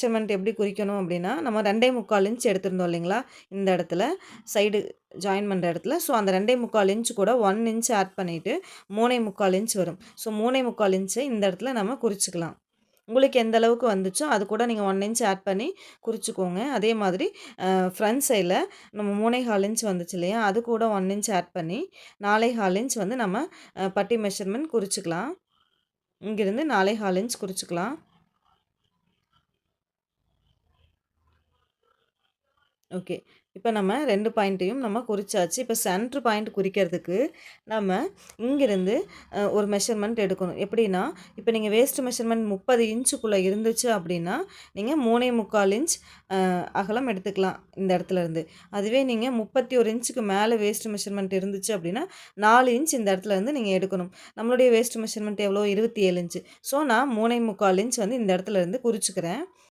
Measurement எப்படி குறிக்கணும் அப்படின்னா, நம்ம 2.25 இன்ச் எடுத்திருந்தோம் இல்லைங்களா? இந்த இடத்துல சைடு ஜாயின் பண்ணுற இடத்துல. ஸோ அந்த 2.25 இன்ச் கூட 1 இன்ச் ஆட் பண்ணிவிட்டு 3.25 இன்ச் வரும். ஸோ 3.25 இன்ச்சை இந்த இடத்துல நம்ம குறிச்சுக்கலாம். உங்களுக்கு எந்த அளவுக்கு வந்துச்சோ அது கூட நீங்கள் 1 இன்ச் ஆட் பண்ணி குறிச்சுக்கோங்க. அதே மாதிரி ஃப்ரண்ட் சைடில் நம்ம 3.25 இன்ச் வந்துச்சு இல்லையா? அது கூட 1 இன்ச் ஆட் பண்ணி 4.25 இன்ச் வந்து நம்ம பட்டி மெஷர்மெண்ட் குறிச்சுக்கலாம். இங்கிருந்து 4.25 இன்ச் குறிச்சுக்கலாம். ஓகே. இப்ப நம்ம 2 பாயிண்ட்டையும் நம்ம குறிச்சாச்சு. இப்ப சென்டர் பாயிண்ட் குறிக்கிறதுக்கு நம்ம இங்கிருந்து ஒரு மெஷர்மெண்ட் எடுக்கணும். எப்படின்னா, இப்ப நீங்க வேஸ்ட் மெஷர்மெண்ட் 30 இன்ச்சுக்குள்ள இருந்துச்சு அப்படின்னா, நீங்க 3.25 இன்ச் அகலம் எடுத்துக்கலாம் இந்த இடத்துல இருந்து. அதுவே நீங்க 31 இன்ச்சுக்கு மேல வேஸ்ட் மெஷர்மெண்ட் இருந்துச்சு அப்படின்னா, 4 இன்ச் இந்த இடத்துல இருந்து நீங்க எடுக்கணும். நம்மளுடைய வேஸ்ட் மெஷர்மெண்ட் எவ்வளோ? 27 இன்ச். ஸோ நான் 3.25 இன்ச் வந்து இந்த இடத்துல இருந்து குறிச்சுக்கிறேன்.